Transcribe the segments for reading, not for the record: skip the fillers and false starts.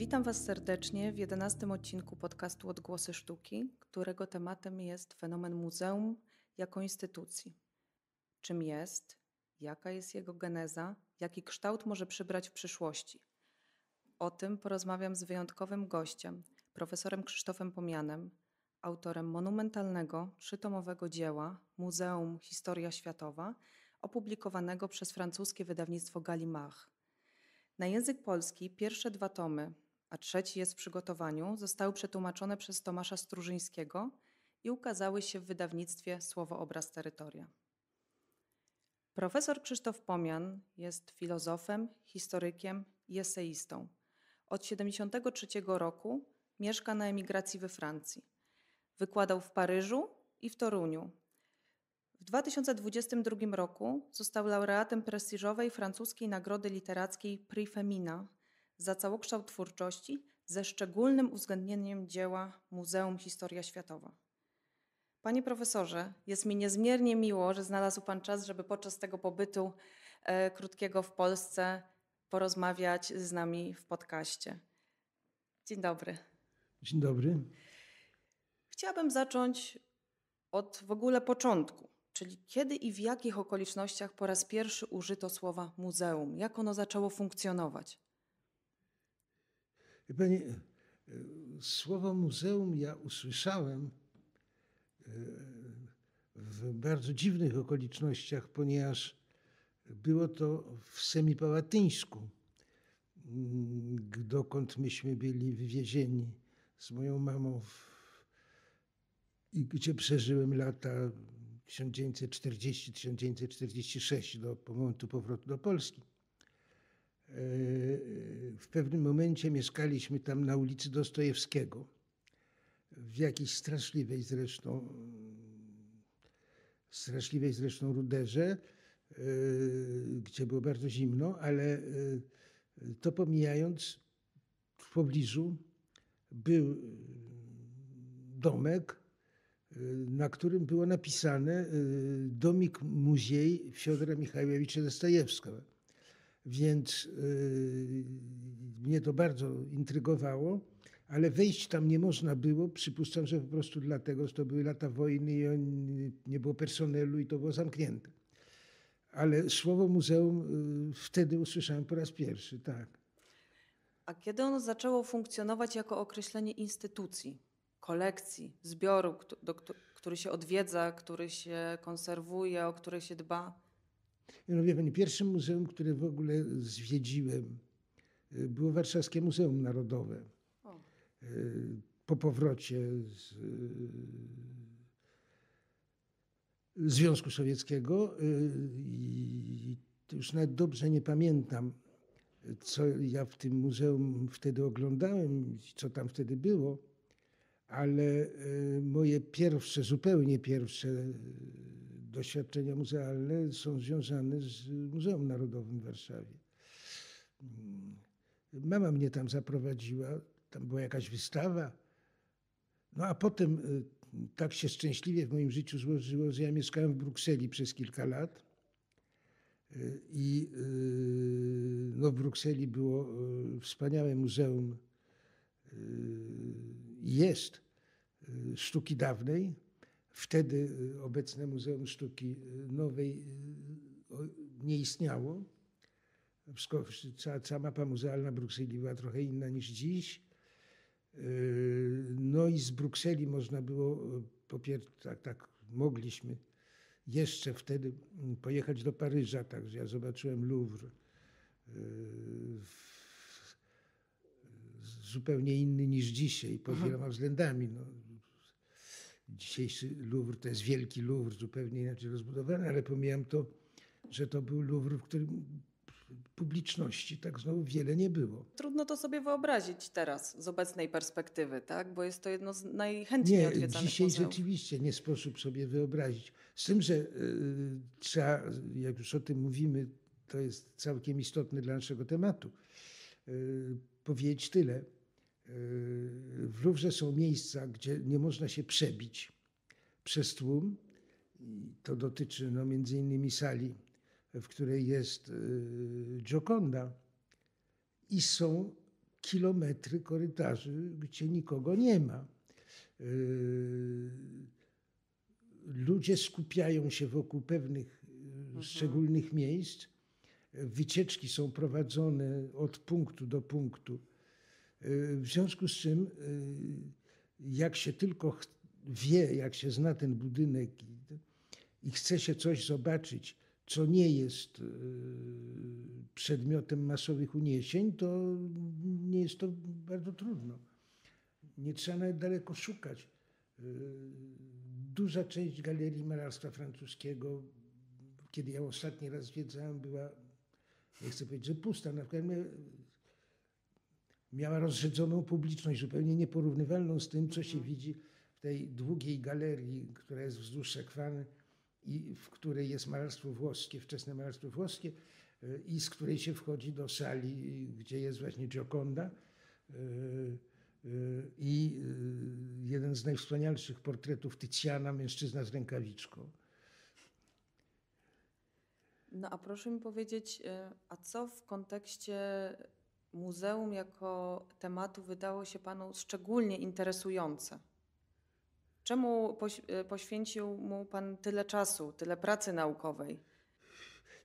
Witam Was serdecznie w 11 odcinku podcastu Odgłosy Sztuki, którego tematem jest fenomen muzeum jako instytucji. Czym jest, jaka jest jego geneza, jaki kształt może przybrać w przyszłości. O tym porozmawiam z wyjątkowym gościem, profesorem Krzysztofem Pomianem, autorem monumentalnego, 3-tomowego dzieła Muzeum Historia Światowa, opublikowanego przez francuskie wydawnictwo Gallimard. Na język polski pierwsze 2 tomy, a trzeci jest w przygotowaniu, zostały przetłumaczone przez Tomasza Strużyńskiego i ukazały się w wydawnictwie Słowo Obraz Terytoria. Profesor Krzysztof Pomian jest filozofem, historykiem i eseistą. Od 1973 roku mieszka na emigracji we Francji. Wykładał w Paryżu i w Toruniu. W 2022 roku został laureatem prestiżowej francuskiej nagrody literackiej Prix Femina za całokształt twórczości ze szczególnym uwzględnieniem dzieła Muzeum Historia Światowa. Panie profesorze, jest mi niezmiernie miło, że znalazł Pan czas, żeby podczas tego pobytu krótkiego w Polsce porozmawiać z nami w podcaście. Dzień dobry. Dzień dobry. Chciałabym zacząć od w ogóle początku, czyli kiedy i w jakich okolicznościach po raz pierwszy użyto słowa muzeum? Jak ono zaczęło funkcjonować? Pani, słowo muzeum ja usłyszałem w bardzo dziwnych okolicznościach, ponieważ było to w Semipałatyńsku, dokąd myśmy byli wywiezieni z moją mamą i gdzie przeżyłem lata 1940-1946 do momentu powrotu do Polski. W pewnym momencie mieszkaliśmy tam na ulicy Dostojewskiego, w jakiejś straszliwej zresztą ruderze, gdzie było bardzo zimno, ale to pomijając, w pobliżu był domek, na którym było napisane Domik Muziej Fiodora Michajłowicza Dostojewskiego. Więc mnie to bardzo intrygowało, ale wejść tam nie można było. Przypuszczam, że po prostu dlatego, że to były lata wojny i nie było personelu i to było zamknięte. Ale słowo muzeum wtedy usłyszałem po raz pierwszy, tak. A kiedy ono zaczęło funkcjonować jako określenie instytucji, kolekcji, zbioru, który się odwiedza, który się konserwuje, o który się dba? No wie pani, pierwszym muzeum, które w ogóle zwiedziłem, było Warszawskie Muzeum Narodowe. O. Po powrocie z Związku Sowieckiego i już nawet dobrze nie pamiętam, co ja w tym muzeum wtedy oglądałem, co tam wtedy było, ale moje zupełnie pierwsze doświadczenia muzealne są związane z Muzeum Narodowym w Warszawie. Mama mnie tam zaprowadziła, tam była jakaś wystawa. No a potem tak się szczęśliwie w moim życiu złożyło, że ja mieszkałem w Brukseli przez kilka lat. I w Brukseli było wspaniałe muzeum, jest sztuki dawnej. Wtedy obecne Muzeum Sztuki Nowej nie istniało. Cała mapa muzealna Brukseli była trochę inna niż dziś. No i z Brukseli można było, tak mogliśmy jeszcze wtedy pojechać do Paryża, także ja zobaczyłem Louvre, zupełnie inny niż dzisiaj, pod wieloma względami. No, dzisiejszy Louvre to jest wielki Louvre, zupełnie inaczej rozbudowany, ale pomijam to, że to był Louvre, w którym publiczności tak znowu wiele nie było. Trudno to sobie wyobrazić teraz z obecnej perspektywy, tak? Bo jest to jedno z najchętniej odwiedzanych dzisiaj muzeów. Rzeczywiście nie sposób sobie wyobrazić. Z tym, że trzeba, jak już o tym mówimy, to jest całkiem istotne dla naszego tematu, powiedzieć tyle. W Louvre są miejsca, gdzie nie można się przebić przez tłum. I to dotyczy między innymi sali, w której jest Gioconda. I są kilometry korytarzy, gdzie nikogo nie ma. Ludzie skupiają się wokół pewnych szczególnych miejsc. Wycieczki są prowadzone od punktu do punktu. W związku z czym, jak się tylko wie, jak się zna ten budynek i chce się coś zobaczyć, co nie jest przedmiotem masowych uniesień, to nie jest to bardzo trudno. Nie trzeba nawet daleko szukać. Duża część galerii malarstwa francuskiego, kiedy ja ostatni raz zwiedzałem, była, nie chcę powiedzieć, że pusta, na przykład miała rozrzedzoną publiczność, zupełnie nieporównywalną z tym, co się widzi w tej długiej galerii, która jest wzdłuż Sekwany i w której jest malarstwo włoskie, wczesne malarstwo włoskie, i z której się wchodzi do sali, gdzie jest właśnie Gioconda i jeden z najwspanialszych portretów Tycjana, mężczyzna z rękawiczką. No a proszę mi powiedzieć, a co w kontekście muzeum jako tematu wydało się panu szczególnie interesujące? Czemu poświęcił mu pan tyle czasu, tyle pracy naukowej?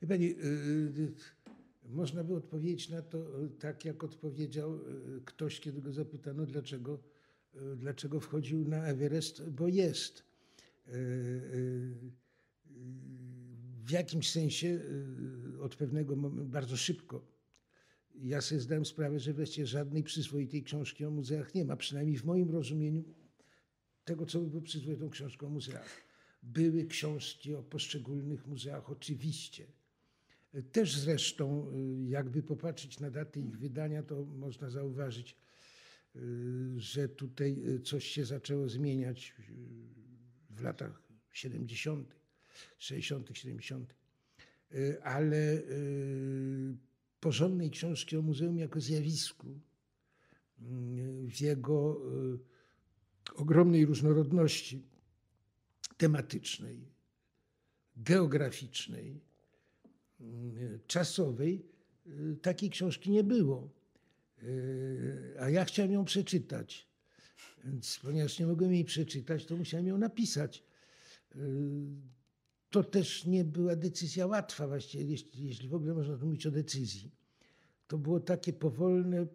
Pani, można by odpowiedzieć na to tak, jak odpowiedział ktoś, kiedy go zapytano, dlaczego wchodził na Everest, bo jest. W jakimś sensie od pewnego momentu, bardzo szybko, ja sobie zdałem sprawę, że wreszcie żadnej przyzwoitej książki o muzeach nie ma, przynajmniej w moim rozumieniu tego, co by było przyzwoitą książką o muzeach. Były książki o poszczególnych muzeach, oczywiście. Też zresztą, jakby popatrzeć na daty ich wydania, to można zauważyć, że tutaj coś się zaczęło zmieniać w latach 70., 60., 70. Ale porządnej książki o muzeum jako zjawisku, w jego ogromnej różnorodności tematycznej, geograficznej, czasowej, takiej książki nie było. A ja chciałem ją przeczytać. Więc ponieważ nie mogłem jej przeczytać, to musiałem ją napisać. To też nie była decyzja łatwa właściwie, jeśli w ogóle można tu mówić o decyzji. To było takie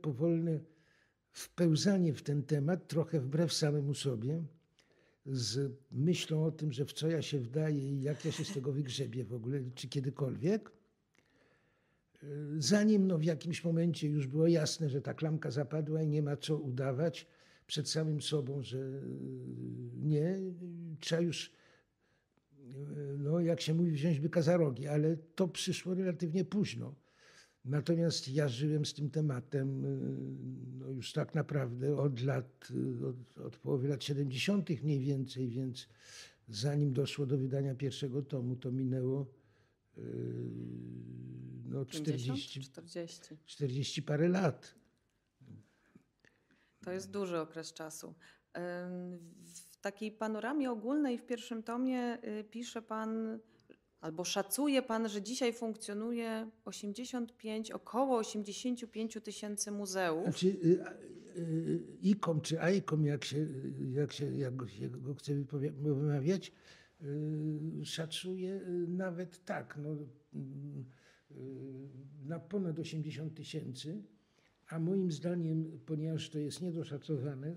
powolne wpełzanie w ten temat, trochę wbrew samemu sobie, z myślą o tym, że w co ja się wdaję i jak ja się z tego wygrzebię w ogóle, czy kiedykolwiek. Zanim w jakimś momencie już było jasne, że ta klamka zapadła i nie ma co udawać przed samym sobą, że nie, trzeba już, jak się mówi, wziąć byka za rogi, ale to przyszło relatywnie późno. Natomiast ja żyłem z tym tematem już tak naprawdę od połowy lat 70. mniej więcej, więc zanim doszło do wydania pierwszego tomu, to minęło 40 parę lat. To jest duży okres czasu. W takiej panoramie ogólnej w pierwszym tomie pisze pan, albo szacuje pan, że dzisiaj funkcjonuje około 85 tysięcy muzeów. Znaczy, ICOM czy AICOM, jak go chce wymawiać, szacuje nawet tak, na ponad 80 tysięcy, a moim zdaniem, ponieważ to jest niedoszacowane,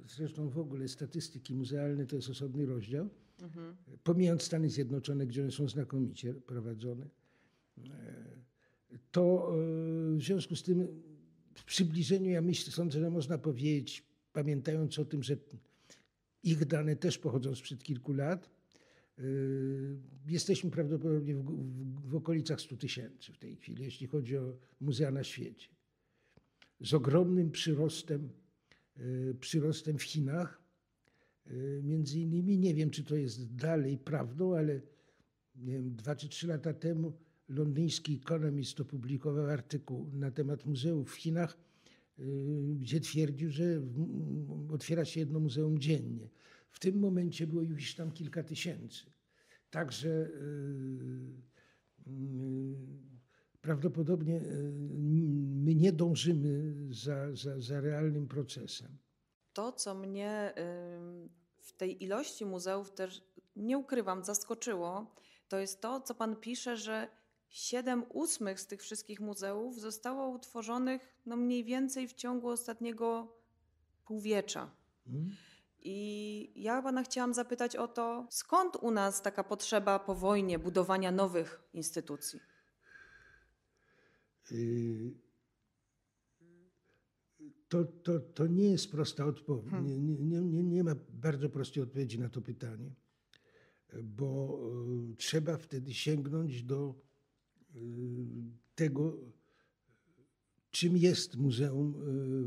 zresztą w ogóle statystyki muzealne to jest osobny rozdział, pomijając Stany Zjednoczone, gdzie one są znakomicie prowadzone, to w związku z tym w przybliżeniu sądzę, że można powiedzieć, pamiętając o tym, że ich dane też pochodzą sprzed kilku lat, jesteśmy prawdopodobnie w okolicach 100 tysięcy w tej chwili, jeśli chodzi o muzea na świecie. Z ogromnym przyrostem w Chinach. Między innymi, nie wiem, czy to jest dalej prawdą, ale nie wiem, 2 czy 3 lata temu londyński Economist opublikował artykuł na temat muzeów w Chinach, gdzie twierdził, że otwiera się jedno muzeum dziennie. W tym momencie było już tam kilka tysięcy. Także prawdopodobnie my nie dążymy za realnym procesem. To, co mnie w tej ilości muzeów też, nie ukrywam, zaskoczyło, to jest to, co pan pisze, że 7/8 z tych wszystkich muzeów zostało utworzonych no mniej więcej w ciągu ostatniego półwiecza. I ja pana chciałam zapytać o to, skąd u nas taka potrzeba po wojnie budowania nowych instytucji? To nie jest prosta odpowiedź. Nie ma bardzo prostej odpowiedzi na to pytanie, bo trzeba wtedy sięgnąć do tego, czym jest muzeum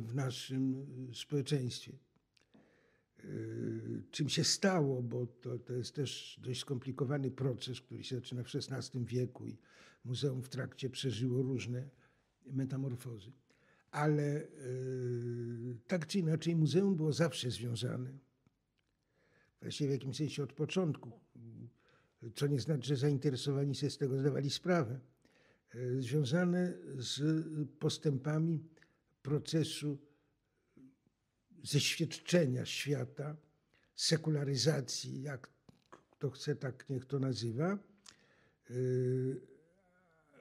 w naszym społeczeństwie. Czym się stało, bo to jest też dość skomplikowany proces, który się zaczyna w XVI wieku i muzeum w trakcie przeżyło różne metamorfozy. Ale tak czy inaczej muzeum było zawsze związane, właściwie w jakimś sensie od początku, co nie znaczy, że zainteresowani sobie z tego zdawali sprawę, związane z postępami procesu zeświadczenia świata, sekularyzacji, jak kto chce, tak niech to nazywa,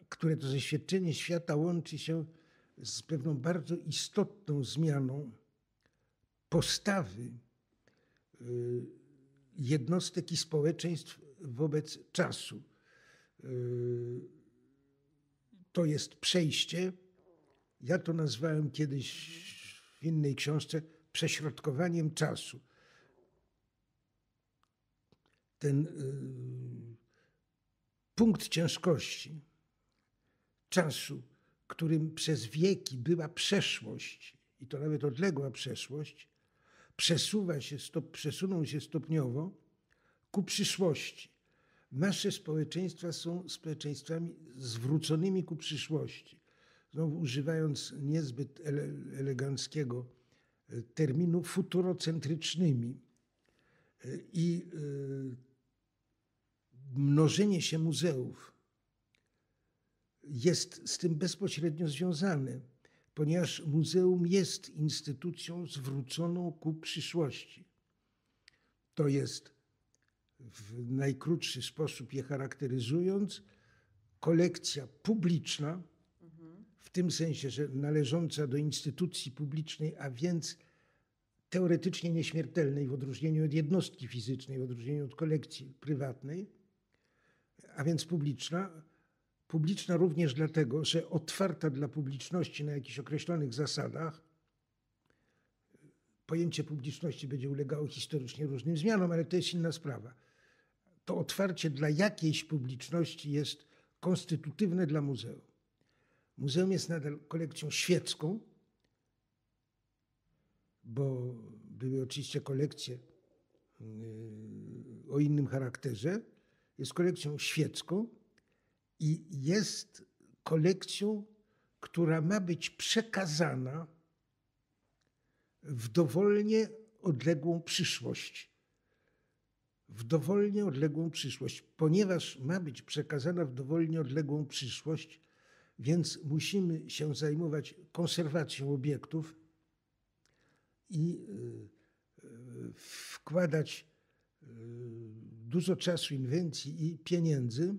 które to zeświadczenie świata łączy się z pewną bardzo istotną zmianą postawy jednostek i społeczeństw wobec czasu. To jest przejście, ja to nazwałem kiedyś w innej książce, prześrodkowaniem czasu. Ten punkt ciężkości czasu, którym przez wieki była przeszłość, i to nawet odległa przeszłość, przesunął się stopniowo ku przyszłości. Nasze społeczeństwa są społeczeństwami zwróconymi ku przyszłości. Znowu używając niezbyt eleganckiego terminu, futurocentrycznymi. I mnożenie się muzeów jest z tym bezpośrednio związane, ponieważ muzeum jest instytucją zwróconą ku przyszłości. To jest, w najkrótszy sposób je charakteryzując, kolekcja publiczna, w tym sensie, że należąca do instytucji publicznej, a więc teoretycznie nieśmiertelnej w odróżnieniu od jednostki fizycznej, w odróżnieniu od kolekcji prywatnej, a więc publiczna. Publiczna również dlatego, że otwarta dla publiczności na jakichś określonych zasadach. Pojęcie publiczności będzie ulegało historycznie różnym zmianom, ale to jest inna sprawa. To otwarcie dla jakiejś publiczności jest konstytutywne dla muzeum. Muzeum jest nadal kolekcją świecką, bo były oczywiście kolekcje o innym charakterze. Jest kolekcją świecką i jest kolekcją, która ma być przekazana w dowolnie odległą przyszłość. W dowolnie odległą przyszłość. Ponieważ ma być przekazana w dowolnie odległą przyszłość, więc musimy się zajmować konserwacją obiektów i wkładać dużo czasu, inwencji i pieniędzy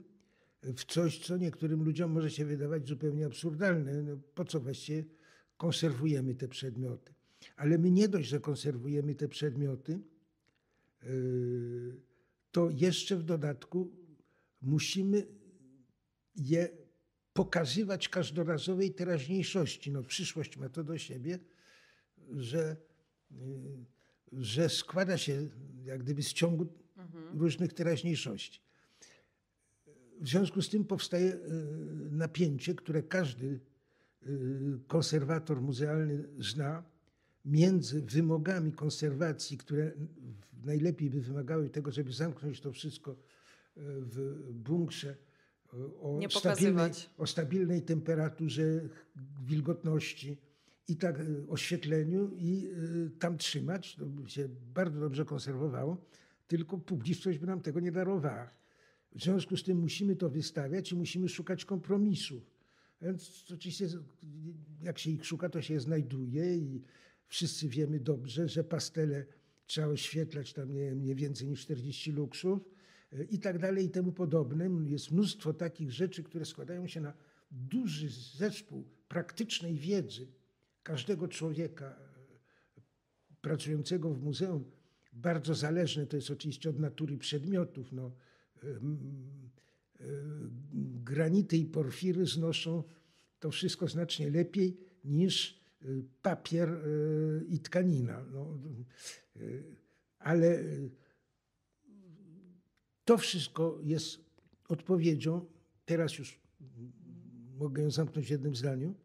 w coś, co niektórym ludziom może się wydawać zupełnie absurdalne. No, po co właściwie konserwujemy te przedmioty? Ale my nie dość, że konserwujemy te przedmioty, to jeszcze w dodatku musimy je pokazywać każdorazowej teraźniejszości. No, przyszłość ma to do siebie, że składa się jak gdyby z ciągu różnych teraźniejszości. W związku z tym powstaje napięcie, które każdy konserwator muzealny zna, między wymogami konserwacji, które najlepiej by wymagały tego, żeby zamknąć to wszystko w bunkrze o stabilnej temperaturze, wilgotności i tak oświetleniu i tam trzymać. To by się bardzo dobrze konserwowało, tylko publiczność by nam tego nie darowała. W związku z tym musimy to wystawiać i musimy szukać kompromisów. Więc oczywiście jak się ich szuka, to się je znajduje i wszyscy wiemy dobrze, że pastele trzeba oświetlać tam nie więcej niż 40 luksów i tak dalej i temu podobne. Jest mnóstwo takich rzeczy, które składają się na duży zespół praktycznej wiedzy każdego człowieka pracującego w muzeum. Bardzo zależne to jest oczywiście od natury przedmiotów. No, granity i porfiry znoszą to wszystko znacznie lepiej niż papier i tkanina. No, ale to wszystko jest odpowiedzią, teraz już mogę ją zamknąć w jednym zdaniu,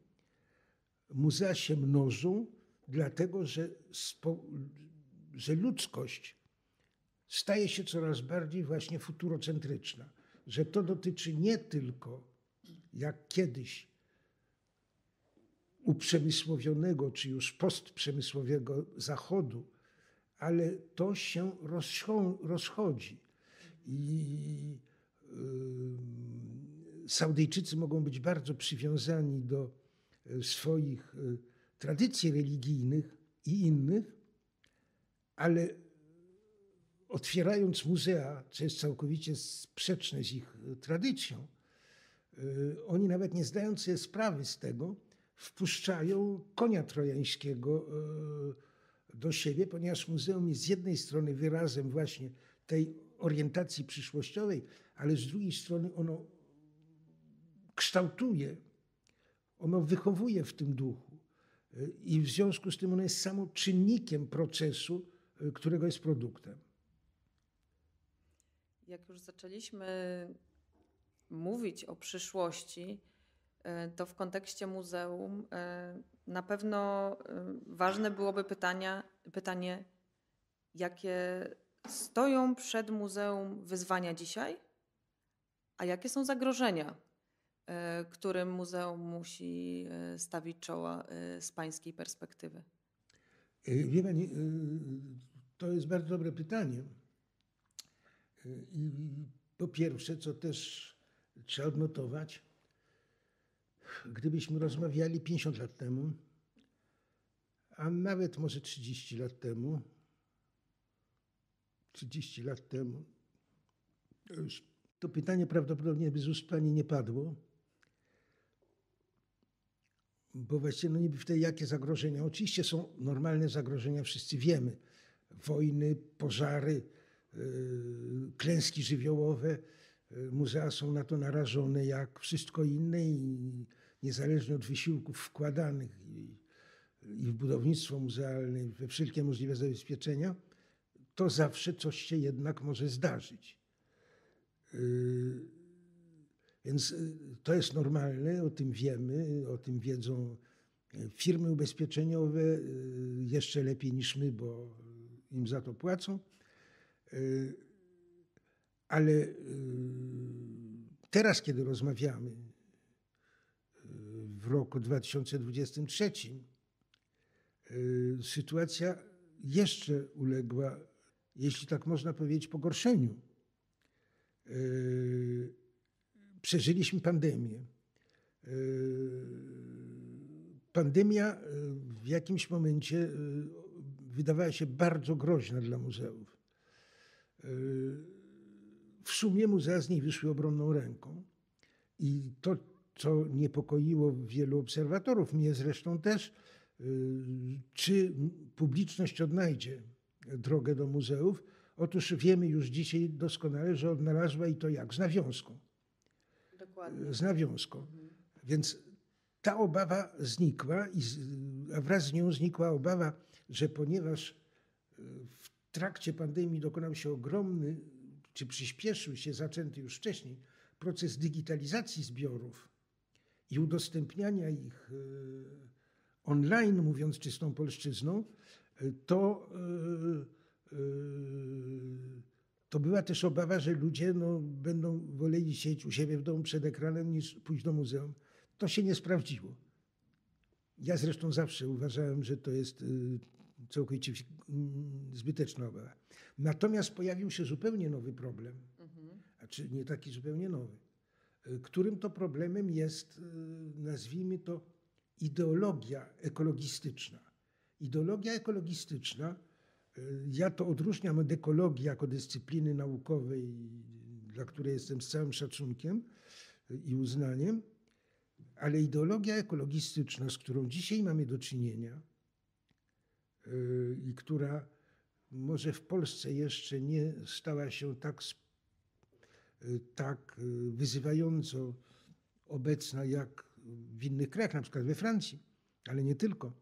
muzea się mnożą, dlatego że ludzkość staje się coraz bardziej właśnie futurocentryczna. Że to dotyczy nie tylko, jak kiedyś, uprzemysłowionego czy już postprzemysłowego Zachodu, ale to się rozchodzi. I Saudyjczycy mogą być bardzo przywiązani do swoich tradycji religijnych i innych, ale otwierając muzea, co jest całkowicie sprzeczne z ich tradycją, oni nawet nie zdając sobie sprawy z tego, wpuszczają konia trojańskiego do siebie, ponieważ muzeum jest z jednej strony wyrazem właśnie tej orientacji przyszłościowej, ale z drugiej strony ono kształtuje, ono wychowuje w tym duchu i w związku z tym ono jest samo czynnikiem procesu, którego jest produktem. Jak już zaczęliśmy mówić o przyszłości, to w kontekście muzeum na pewno ważne byłoby pytanie, jakie stoją przed muzeum wyzwania dzisiaj, a jakie są zagrożenia, którym muzeum musi stawić czoła z pańskiej perspektywy? Wie pani, to jest bardzo dobre pytanie. I po pierwsze, co też trzeba odnotować, gdybyśmy rozmawiali 50 lat temu, a nawet może 30 lat temu, to pytanie prawdopodobnie by z ust pani nie padło, bo właściwie no niby wtedy jakie zagrożenia? Oczywiście są normalne zagrożenia, wszyscy wiemy. Wojny, pożary, klęski żywiołowe. Muzea są na to narażone jak wszystko inne i niezależnie od wysiłków wkładanych i w budownictwo muzealne, i we wszelkie możliwe zabezpieczenia, to zawsze coś się jednak może zdarzyć. Więc to jest normalne, o tym wiemy, o tym wiedzą firmy ubezpieczeniowe jeszcze lepiej niż my, bo im za to płacą. Ale teraz, kiedy rozmawiamy w roku 2023, sytuacja jeszcze uległa, jeśli tak można powiedzieć, pogorszeniu. Przeżyliśmy pandemię. Pandemia w jakimś momencie wydawała się bardzo groźna dla muzeów. W sumie muzea z niej wyszły obronną ręką. I to, co niepokoiło wielu obserwatorów, mnie zresztą też, czy publiczność odnajdzie drogę do muzeów. Otóż wiemy już dzisiaj doskonale, że odnalazła i to jak? Z nawiązką. Dokładnie. Z nawiązką. Więc ta obawa znikła, a wraz z nią znikła obawa, że ponieważ w trakcie pandemii dokonał się ogromny, czy przyspieszył się, zaczęty już wcześniej, proces digitalizacji zbiorów i udostępniania ich online, mówiąc czystą polszczyzną, to była też obawa, że ludzie będą woleli siedzieć u siebie w domu przed ekranem niż pójść do muzeum. To się nie sprawdziło. Ja zresztą zawsze uważałem, że to jest całkowicie zbyteczna obawa. Natomiast pojawił się zupełnie nowy problem, znaczy nie taki zupełnie nowy, którym to problemem jest, nazwijmy to, ideologia ekologistyczna. Ideologia ekologistyczna, ja to odróżniam od ekologii jako dyscypliny naukowej, dla której jestem z całym szacunkiem i uznaniem, ale ideologia ekologistyczna, z którą dzisiaj mamy do czynienia i która może w Polsce jeszcze nie stała się tak wyzywająco obecna jak w innych krajach, na przykład we Francji, ale nie tylko.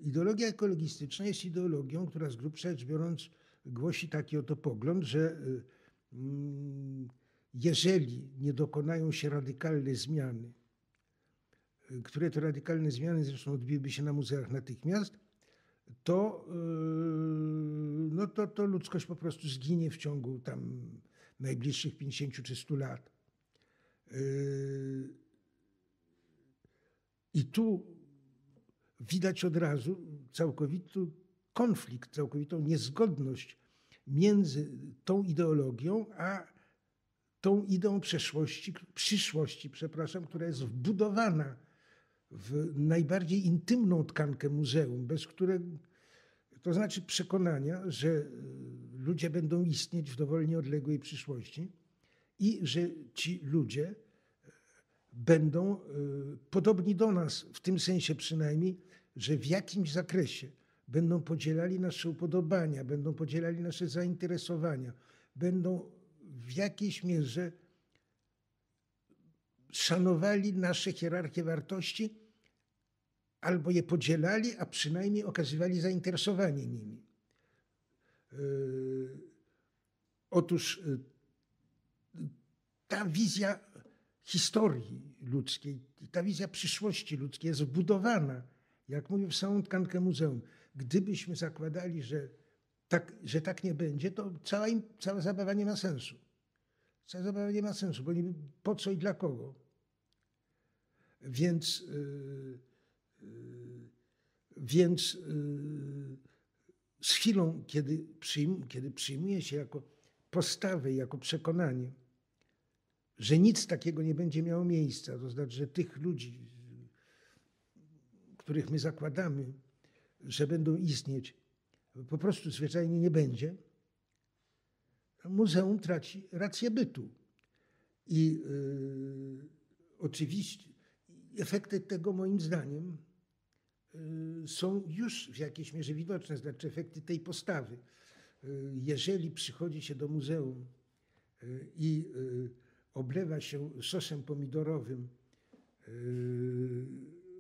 Ideologia ekologistyczna jest ideologią, która z grubsza rzecz biorąc głosi taki oto pogląd, że jeżeli nie dokonają się radykalne zmiany, które to radykalne zmiany zresztą odbiłyby się na muzeach natychmiast, to ludzkość po prostu zginie w ciągu tam najbliższych 50 czy 100 lat. I tu widać od razu całkowity konflikt, całkowitą niezgodność między tą ideologią a tą ideą przyszłości, która jest wbudowana w najbardziej intymną tkankę muzeum, bez której, to znaczy przekonania, że ludzie będą istnieć w dowolnie odległej przyszłości i że ci ludzie będą podobni do nas, w tym sensie przynajmniej, że w jakimś zakresie będą podzielali nasze upodobania, będą podzielali nasze zainteresowania, będą w jakiejś mierze szanowali nasze hierarchie wartości albo je podzielali, a przynajmniej okazywali zainteresowanie nimi. Otóż ta wizja historii ludzkiej, ta wizja przyszłości ludzkiej jest wbudowana, jak mówię, w samą tkankę muzeum. Gdybyśmy zakładali, że tak nie będzie, to cała zabawa nie ma sensu. Cała zabawa nie ma sensu, bo po co i dla kogo? Więc z chwilą, kiedy przyjmuje się jako postawę, jako przekonanie, że nic takiego nie będzie miało miejsca, to znaczy, że tych ludzi, których my zakładamy, że będą istnieć, po prostu zwyczajnie nie będzie, muzeum traci rację bytu. I oczywiście efekty tego, moim zdaniem, są już w jakiejś mierze widoczne, znaczy efekty tej postawy. Jeżeli przychodzi się do muzeum i oblewa się sosem pomidorowym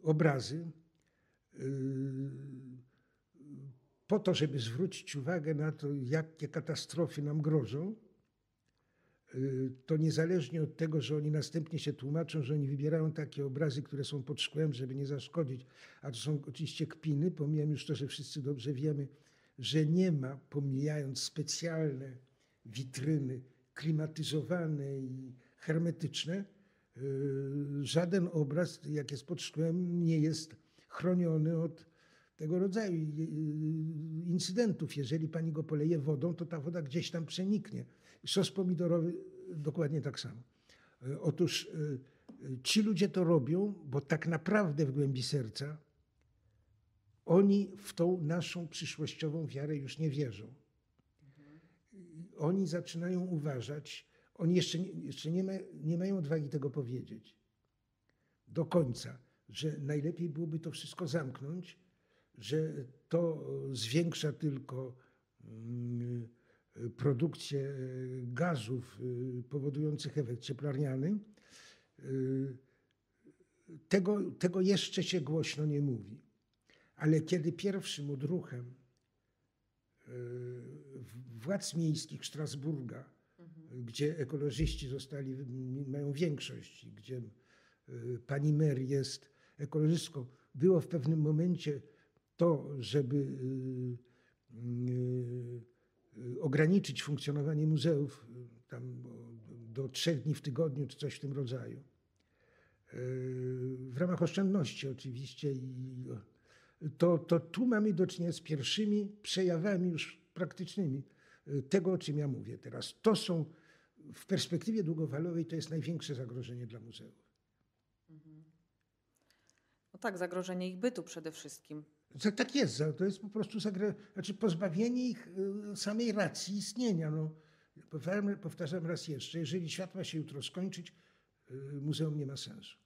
obrazy po to, żeby zwrócić uwagę na to, jakie katastrofy nam grożą, to niezależnie od tego, że oni następnie się tłumaczą, że oni wybierają takie obrazy, które są pod szkłem, żeby nie zaszkodzić, a to są oczywiście kpiny, pomijam już to, że wszyscy dobrze wiemy, że nie ma, pomijając specjalne witryny klimatyzowane i hermetyczne, żaden obraz, jak jest pod szkłem, nie jest chroniony od tego rodzaju incydentów. Jeżeli pani go poleje wodą, to ta woda gdzieś tam przeniknie. Sos pomidorowy dokładnie tak samo. Otóż ci ludzie to robią, bo tak naprawdę w głębi serca oni w tą naszą przyszłościową wiarę już nie wierzą. Oni zaczynają uważać, oni jeszcze nie mają odwagi tego powiedzieć do końca, że najlepiej byłoby to wszystko zamknąć, że to zwiększa tylko produkcję gazów powodujących efekt cieplarniany. Tego jeszcze się głośno nie mówi. Ale kiedy pierwszym odruchem władz miejskich Strasburga, gdzie ekolożyści mają większość, gdzie pani mer jest ekolożystką, było w pewnym momencie to, żeby ograniczyć funkcjonowanie muzeów tam do 3 dni w tygodniu, czy coś w tym rodzaju. W ramach oszczędności oczywiście. To tu mamy do czynienia z pierwszymi przejawami już praktycznymi tego, o czym ja mówię teraz. To są w perspektywie długofalowej to jest największe zagrożenie dla muzeów. tak, zagrożenie ich bytu przede wszystkim. Tak jest, to jest po prostu pozbawienie ich samej racji istnienia. No, powtarzam raz jeszcze, jeżeli świat ma się jutro skończyć, muzeum nie ma sensu.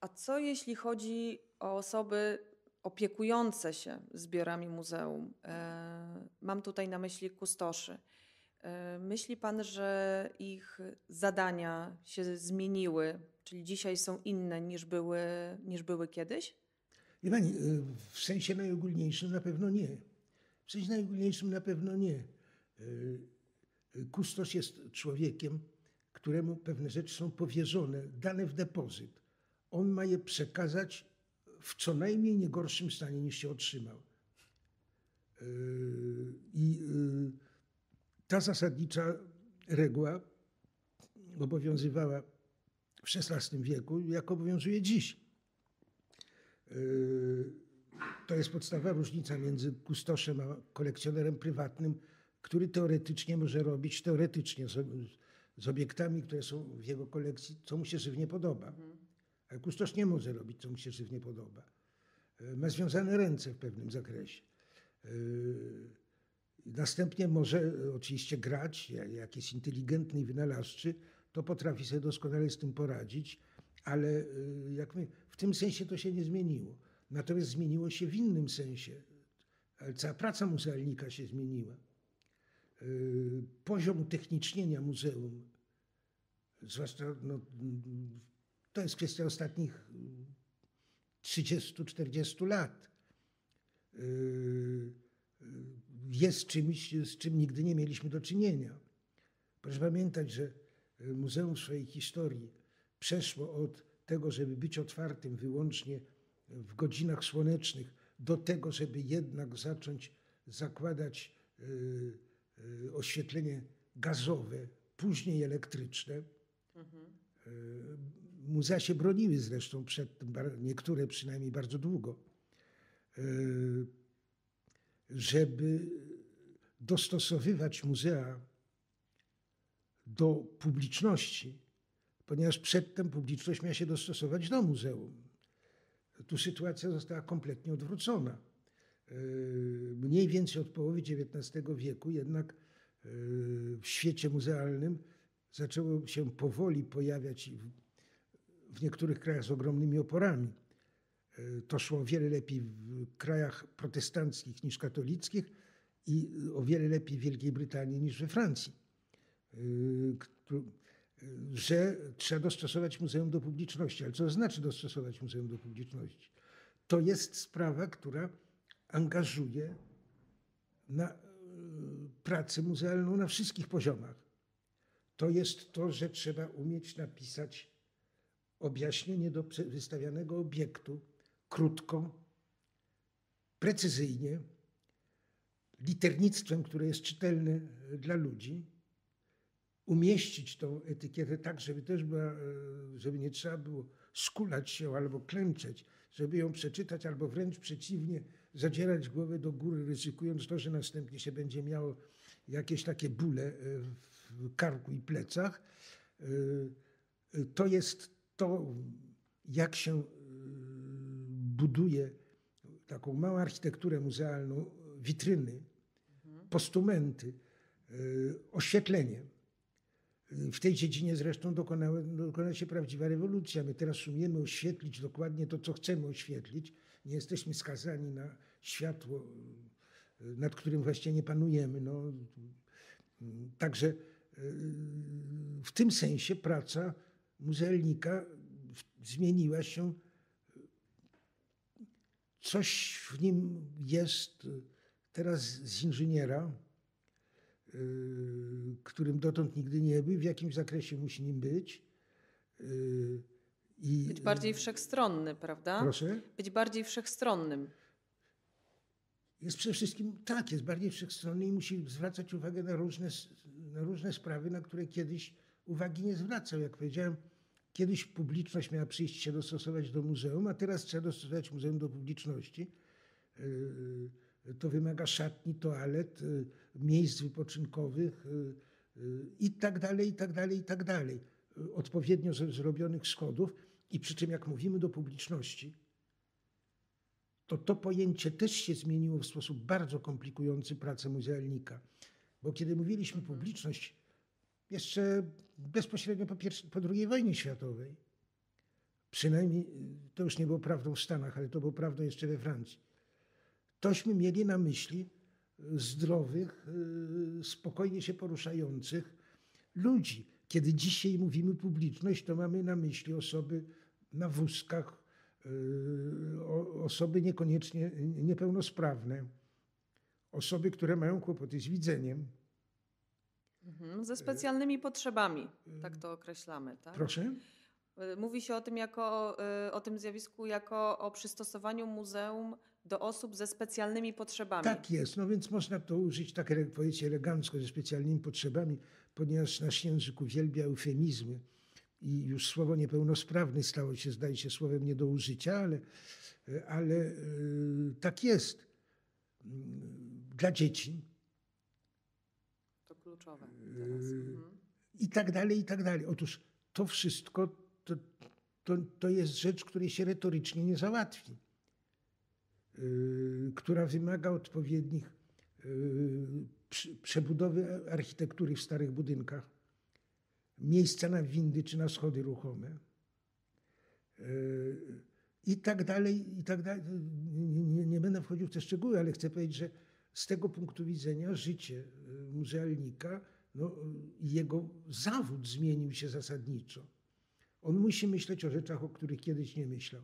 A co jeśli chodzi o osoby opiekujące się zbiorami muzeum? Mam tutaj na myśli kustoszy. Myśli pan, że ich zadania się zmieniły, czyli dzisiaj są inne niż były kiedyś? Wie pani, w sensie najogólniejszym na pewno nie. W sensie najogólniejszym na pewno nie. Kustosz jest człowiekiem, któremu pewne rzeczy są powierzone, dane w depozyt. On ma je przekazać w co najmniej nie gorszym stanie niż się otrzymał. I ta zasadnicza reguła obowiązywała w XVI wieku, jak obowiązuje dziś. To jest podstawowa różnica między kustoszem a kolekcjonerem prywatnym, który teoretycznie może robić z obiektami, które są w jego kolekcji, co mu się żywnie podoba. Ale kustosz nie może robić, co mu się żywnie podoba. Ma związane ręce w pewnym zakresie. Następnie może oczywiście grać, jak jest inteligentny i wynalazczy, to potrafi sobie doskonale z tym poradzić, ale w tym sensie to się nie zmieniło. Natomiast zmieniło się w innym sensie. Cała praca muzealnika się zmieniła. Poziom utechnicznienia muzeum, zwłaszcza to jest kwestia ostatnich 30-40 lat, jest czymś, z czym nigdy nie mieliśmy do czynienia. Proszę pamiętać, że muzeum w swojej historii przeszło od tego, żeby być otwartym wyłącznie w godzinach słonecznych, do tego, żeby jednak zacząć zakładać oświetlenie gazowe, później elektryczne. Muzea się broniły zresztą przed tym, niektóre przynajmniej bardzo długo, żeby dostosowywać muzea do publiczności, ponieważ przedtem publiczność miała się dostosować do muzeum. Tu sytuacja została kompletnie odwrócona. Mniej więcej od połowy XIX wieku jednak w świecie muzealnym zaczęło się powoli pojawiać w niektórych krajach z ogromnymi oporami. To szło o wiele lepiej w krajach protestanckich niż katolickich i o wiele lepiej w Wielkiej Brytanii niż we Francji. Że trzeba dostosować muzeum do publiczności. Ale co znaczy dostosować muzeum do publiczności? To jest sprawa, która angażuje na pracę muzealną na wszystkich poziomach. To jest to, że trzeba umieć napisać objaśnienie do wystawianego obiektu krótko, precyzyjnie, liternictwem, które jest czytelne dla ludzi, umieścić tą etykietę tak, żeby nie trzeba było skulać się albo klęczeć, żeby ją przeczytać, albo wręcz przeciwnie, zadzierać głowę do góry, ryzykując to, że następnie się będzie miało jakieś takie bóle w karku i plecach. To jest to, jak się buduje taką małą architekturę muzealną, witryny, postumenty, oświetlenie. W tej dziedzinie zresztą dokonała się prawdziwa rewolucja. My teraz umiemy oświetlić dokładnie to, co chcemy oświetlić. Nie jesteśmy skazani na światło, nad którym właściwie nie panujemy. Także w tym sensie praca muzealnika zmieniła się. Coś w nim jest teraz z inżyniera, którym dotąd nigdy nie był, w jakimś zakresie musi nim być. Być bardziej wszechstronny, prawda? Proszę? Być bardziej wszechstronnym. Jest przede wszystkim tak, jest bardziej wszechstronny i musi zwracać uwagę na różne sprawy, na które kiedyś uwagi nie zwracał. Jak powiedziałem, kiedyś publiczność miała przyjść się dostosować do muzeum, a teraz trzeba dostosować muzeum do publiczności. To wymaga szatni, toalet, miejsc wypoczynkowych i tak dalej, i tak dalej, i tak dalej. Odpowiednio zrobionych schodów i przy czym jak mówimy do publiczności, to pojęcie też się zmieniło w sposób bardzo komplikujący pracę muzealnika. Bo kiedy mówiliśmy publiczność, jeszcze bezpośrednio po II wojnie światowej, przynajmniej to już nie było prawdą w Stanach, ale to było prawdą jeszcze we Francji, tośmy mieli na myśli zdrowych, spokojnie się poruszających ludzi. Kiedy dzisiaj mówimy publiczność, to mamy na myśli osoby na wózkach, osoby niekoniecznie niepełnosprawne, osoby, które mają kłopoty z widzeniem. Ze specjalnymi potrzebami, tak to określamy, tak? Proszę? Mówi się o tym o tym zjawisku jako o przystosowaniu muzeum do osób ze specjalnymi potrzebami. Tak jest, no więc można to użyć tak, powiedzcie, elegancko, ze specjalnymi potrzebami, ponieważ nasz język uwielbia eufemizmy i już słowo niepełnosprawny stało się, zdaje się, słowem nie do użycia, ale tak jest. Dla dzieci. To kluczowe teraz. I tak dalej, i tak dalej. Otóż to wszystko to jest rzecz, której się retorycznie nie załatwi, która wymaga odpowiednich przebudowy architektury w starych budynkach, miejsca na windy czy na schody ruchome i tak dalej, i tak dalej. Nie będę wchodził w te szczegóły, ale chcę powiedzieć, że z tego punktu widzenia życie muzealnika, jego zawód zmienił się zasadniczo. On musi myśleć o rzeczach, o których kiedyś nie myślał.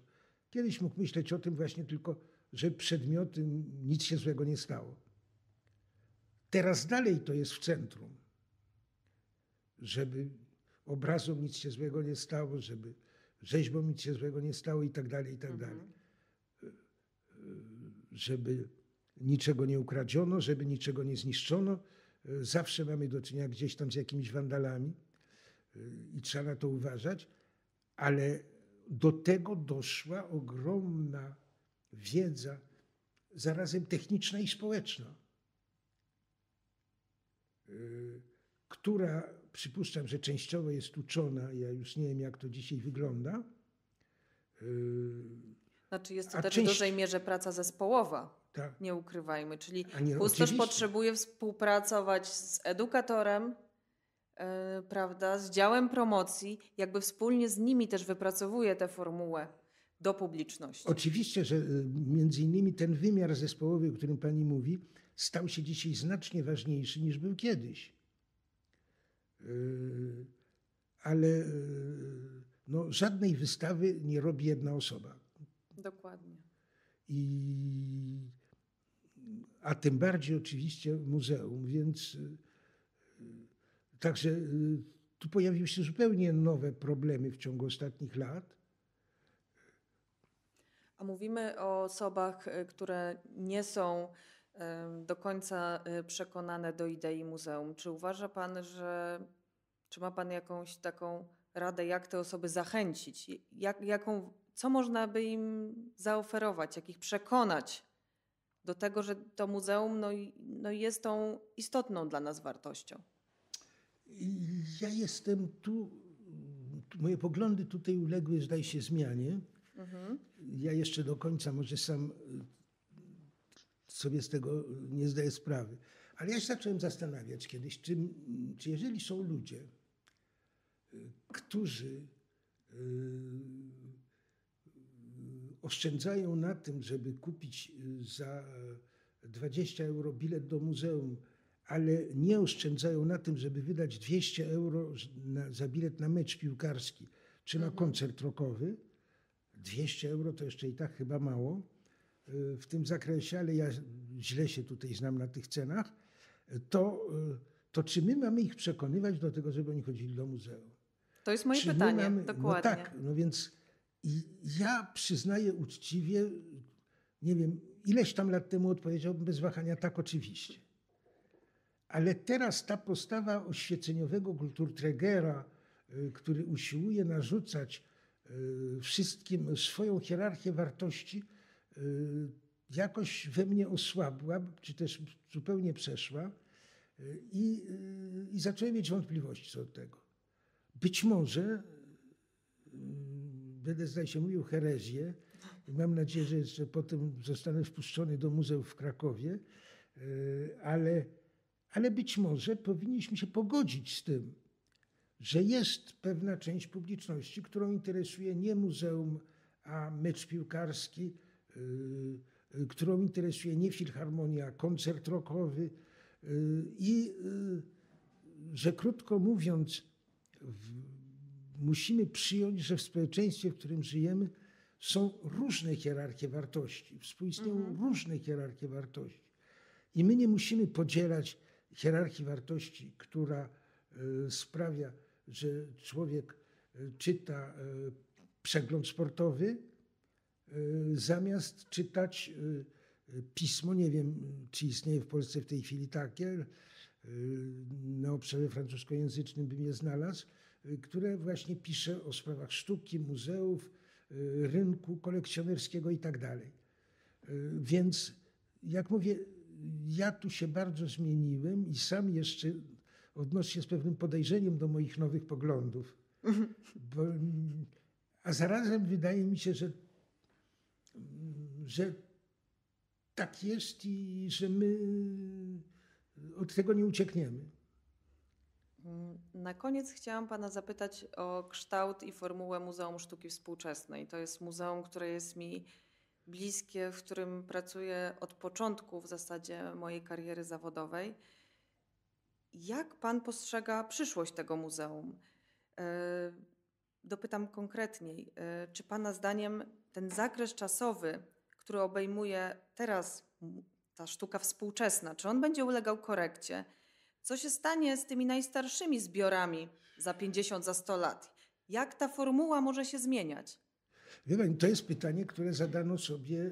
Kiedyś mógł myśleć o tym właśnie tylko, że przedmioty, nic się złego nie stało. Teraz dalej to jest w centrum. Żeby obrazom nic się złego nie stało, żeby rzeźbom nic się złego nie stało i tak dalej, i tak dalej. Żeby niczego nie ukradziono, żeby niczego nie zniszczono. Zawsze mamy do czynienia gdzieś tam z jakimiś wandalami i trzeba na to uważać, ale do tego doszła ogromna wiedza, zarazem techniczna i społeczna, która, przypuszczam, że częściowo jest uczona, ja już nie wiem, jak to dzisiaj wygląda. Znaczy jest to też w dużej mierze praca zespołowa, tak. Nie ukrywajmy, czyli kustosz potrzebuje współpracować z edukatorem, prawda, z działem promocji, jakby wspólnie z nimi też wypracowuje tę formułę do publiczności. Oczywiście, że między innymi ten wymiar zespołowy, o którym pani mówi, stał się dzisiaj znacznie ważniejszy niż był kiedyś. Ale żadnej wystawy nie robi jedna osoba. Dokładnie. A tym bardziej oczywiście muzeum, więc także tu pojawiły się zupełnie nowe problemy w ciągu ostatnich lat. A mówimy o osobach, które nie są do końca przekonane do idei muzeum. Czy uważa pan, czy ma pan jakąś taką radę, jak te osoby zachęcić? Co można by im zaoferować, jak ich przekonać do tego, że to muzeum jest tą istotną dla nas wartością? Ja jestem moje poglądy tutaj uległy, zdaje się, zmianie. Ja jeszcze do końca może sam sobie z tego nie zdaję sprawy. Ale ja się zacząłem zastanawiać kiedyś, czy jeżeli są ludzie, którzy oszczędzają na tym, żeby kupić za 20 euro bilet do muzeum, ale nie oszczędzają na tym, żeby wydać 200 euro za bilet na mecz piłkarski czy na koncert rockowy. 200 euro to jeszcze i tak chyba mało w tym zakresie, ale ja źle się tutaj znam na tych cenach. To czy my mamy ich przekonywać do tego, żeby oni chodzili do muzeum? To jest moje pytanie, dokładnie. No tak, więc ja przyznaję uczciwie, nie wiem, ileś tam lat temu odpowiedziałbym bez wahania tak, oczywiście. Ale teraz ta postawa oświeceniowego kulturträgera, który usiłuje narzucać wszystkim swoją hierarchię wartości, jakoś we mnie osłabła, czy też zupełnie przeszła i zacząłem mieć wątpliwości co do tego. Być może, będę zdaje się mówił herezję, I mam nadzieję, że jeszcze potem zostanę wpuszczony do muzeum w Krakowie, ale być może powinniśmy się pogodzić z tym, że jest pewna część publiczności, którą interesuje nie muzeum, a mecz piłkarski, którą interesuje nie filharmonia, a koncert rockowy i że krótko mówiąc musimy przyjąć, że w społeczeństwie, w którym żyjemy, są różne hierarchie wartości, współistnieją różne hierarchie wartości i my nie musimy podzielać hierarchii wartości, która sprawia, że człowiek czyta przegląd sportowy, zamiast czytać pismo, nie wiem, czy istnieje w Polsce w tej chwili takie, na obszarze francuskojęzycznym bym je znalazł, które właśnie pisze o sprawach sztuki, muzeów, rynku kolekcjonerskiego i tak dalej. Więc jak mówię, ja tu się bardzo zmieniłem i sam jeszcze odnoszę się z pewnym podejrzeniem do moich nowych poglądów. A zarazem wydaje mi się, że tak jest i że my od tego nie uciekniemy. Na koniec chciałam pana zapytać o kształt i formułę Muzeum Sztuki Współczesnej. To jest muzeum, które jest mi bliskie, w którym pracuję od początku w zasadzie mojej kariery zawodowej. Jak pan postrzega przyszłość tego muzeum? Dopytam konkretniej. Czy pana zdaniem ten zakres czasowy, który obejmuje teraz ta sztuka współczesna, czy on będzie ulegał korekcie? Co się stanie z tymi najstarszymi zbiorami za 50, za 100 lat? Jak ta formuła może się zmieniać? Wie pani, to jest pytanie, które zadano sobie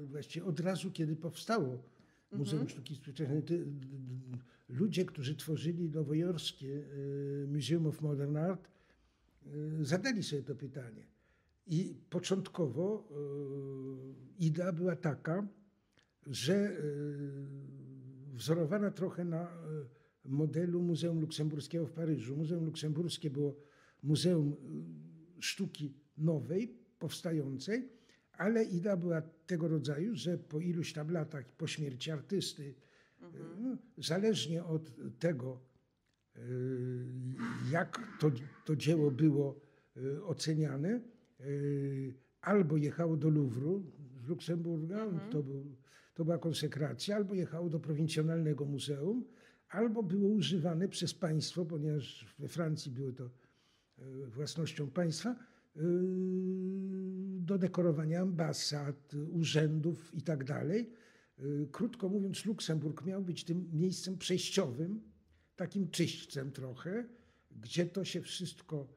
właściwie od razu, kiedy powstało Muzeum Sztuki Współczesnej. Ludzie, którzy tworzyli nowojorskie Museum of Modern Art, zadali sobie to pytanie. I początkowo idea była taka, że wzorowana trochę na modelu Muzeum Luksemburskiego w Paryżu. Muzeum Luksemburskie było muzeum sztuki nowej, powstającej, ale idea była tego rodzaju, że po iluś tam latach, po śmierci artysty, zależnie od tego, jak to dzieło było oceniane, albo jechało do Louvru z Luksemburga, to była konsekracja, albo jechało do prowincjonalnego muzeum, albo było używane przez państwo, ponieważ we Francji było to własnością państwa, do dekorowania ambasad, urzędów i tak dalej. Krótko mówiąc, Luksemburg miał być tym miejscem przejściowym, takim czyśćcem trochę, gdzie to się wszystko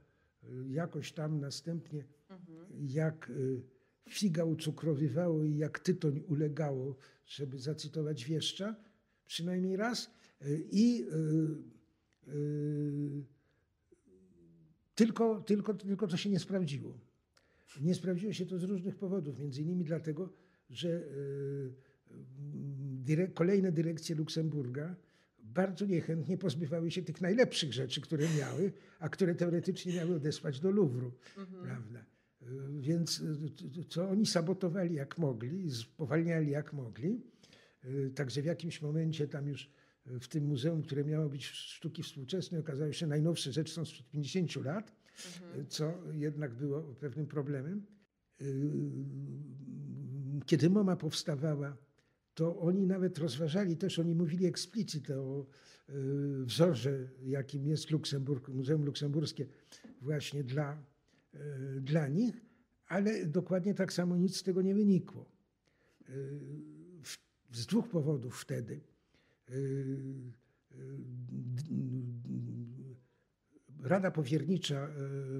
jakoś tam następnie, jak figa ucukrowywało i jak tytoń ulegało, żeby zacytować wieszcza, przynajmniej raz. I tylko to się nie sprawdziło. Nie sprawdziło się to z różnych powodów, między innymi dlatego, że kolejne dyrekcje Luksemburga bardzo niechętnie pozbywały się tych najlepszych rzeczy, które miały, a które teoretycznie miały odesłać do Louvru. Prawda? Więc co oni sabotowali jak mogli, spowalniali jak mogli. Także w jakimś momencie tam już w tym muzeum, które miało być sztuki współczesnej, okazało się, że najnowsze rzeczy są sprzed 50 lat, co jednak było pewnym problemem. Kiedy MoMA powstawała, to oni nawet rozważali też, oni mówili explicite o wzorze, jakim jest Luksemburg, Muzeum Luksemburskie właśnie dla nich, ale dokładnie tak samo nic z tego nie wynikło. Z dwóch powodów wtedy. Rada Powiernicza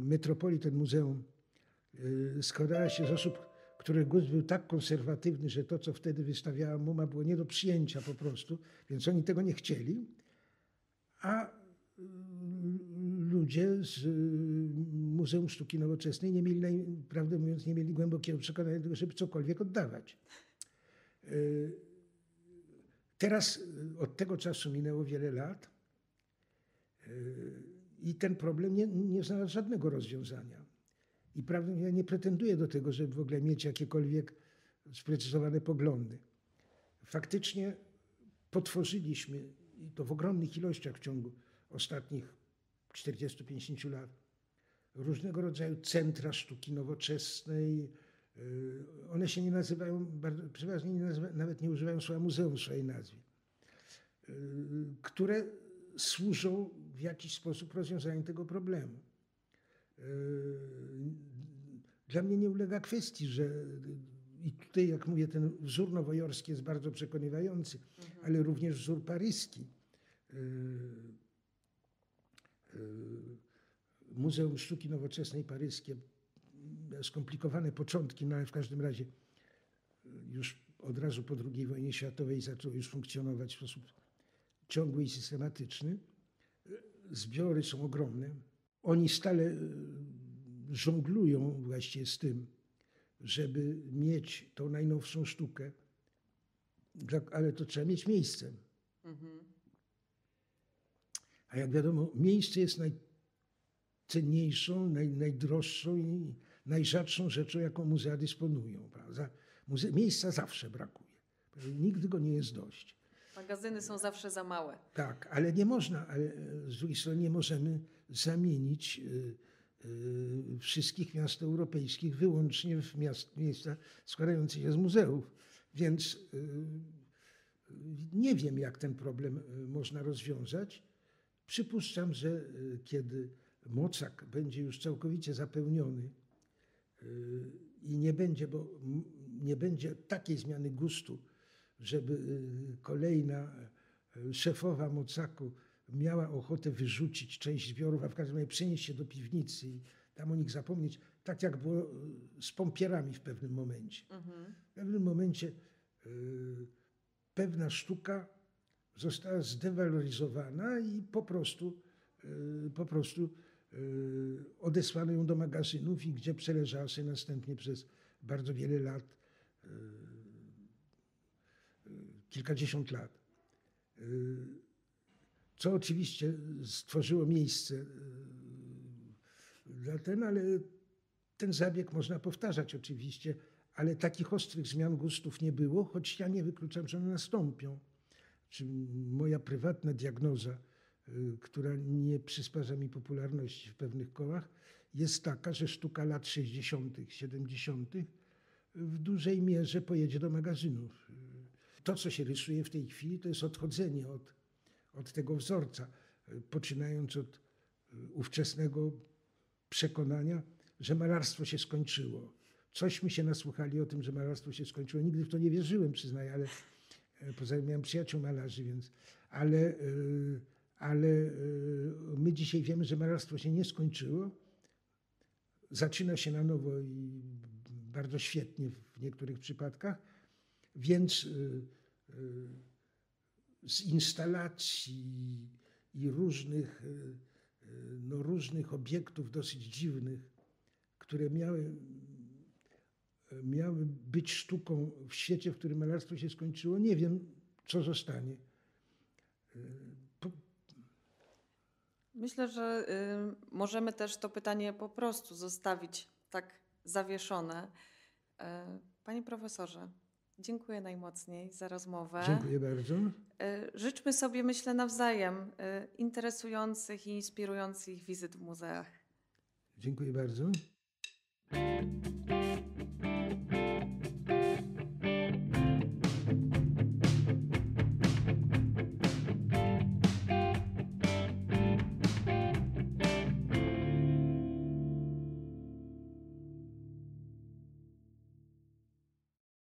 Metropolitan Muzeum składała się z osób, których gust był tak konserwatywny, że to, co wtedy wystawiała MoMA, było nie do przyjęcia po prostu, więc oni tego nie chcieli. A ludzie z Muzeum Sztuki Nowoczesnej nie mieli, prawdę mówiąc, nie mieli głębokiego przekonania do tego, żeby cokolwiek oddawać. Teraz od tego czasu minęło wiele lat i ten problem nie znalazł żadnego rozwiązania. I prawdę ja nie pretenduję do tego, żeby w ogóle mieć jakiekolwiek sprecyzowane poglądy. Faktycznie potworzyliśmy, i to w ogromnych ilościach w ciągu ostatnich 40-50 lat, różnego rodzaju centra sztuki nowoczesnej. One się nie nazywają, przeważnie nawet nie używają słowa muzeum w swojej nazwie, które służą w jakiś sposób rozwiązaniu tego problemu. Dla mnie nie ulega kwestii, że i tutaj, jak mówię, ten wzór nowojorski jest bardzo przekonywający, ale również wzór paryski. Muzeum Sztuki Nowoczesnej paryskie, skomplikowane początki, no ale w każdym razie już od razu po II wojnie światowej zaczęło już funkcjonować w sposób ciągły i systematyczny. Zbiory są ogromne. Oni stale żonglują właściwie z tym, żeby mieć tą najnowszą sztukę, ale to trzeba mieć miejsce. A jak wiadomo, miejsce jest najcenniejszą, najdroższą i najrzadszą rzeczą, jaką muzea dysponują. Prawda? Miejsca zawsze brakuje. Nigdy go nie jest dość. Magazyny są zawsze za małe. Tak, ale nie można, ale z drugiej strony nie możemy zamienić wszystkich miast europejskich wyłącznie w miejsca składające się z muzeów. Więc nie wiem, jak ten problem można rozwiązać. Przypuszczam, że kiedy Mocak będzie już całkowicie zapełniony i nie będzie takiej zmiany gustu, żeby kolejna szefowa Mocaku miała ochotę wyrzucić część zbiorów, a w każdym razie przenieść się do piwnicy i tam o nich zapomnieć, tak jak było z pompierami w pewnym momencie. W pewnym momencie pewna sztuka została zdewaloryzowana i po prostu odesłano ją do magazynów i gdzie przeleżała sobie następnie przez bardzo wiele lat, kilkadziesiąt lat. Co oczywiście stworzyło miejsce dla ale ten zabieg można powtarzać oczywiście, ale takich ostrych zmian gustów nie było, choć ja nie wykluczam, że one nastąpią. Moja prywatna diagnoza, która nie przysparza mi popularności w pewnych kołach, jest taka, że sztuka lat 60., 70. w dużej mierze pojedzie do magazynów. To, co się rysuje w tej chwili, to jest odchodzenie od tego wzorca, poczynając od ówczesnego przekonania, że malarstwo się skończyło. Cośmy się nasłuchali o tym, że malarstwo się skończyło. Nigdy w to nie wierzyłem, przyznaję, ale poza tym miałem przyjaciół malarzy, więc... Ale my dzisiaj wiemy, że malarstwo się nie skończyło. Zaczyna się na nowo i bardzo świetnie w niektórych przypadkach. Więc z instalacji i różnych obiektów dosyć dziwnych, które miały być sztuką w świecie, w którym malarstwo się skończyło, nie wiem, co zostanie. Myślę, że możemy też to pytanie po prostu zostawić tak zawieszone. Panie profesorze, dziękuję najmocniej za rozmowę. Dziękuję bardzo. Życzmy sobie, myślę, nawzajem interesujących i inspirujących wizyt w muzeach. Dziękuję bardzo.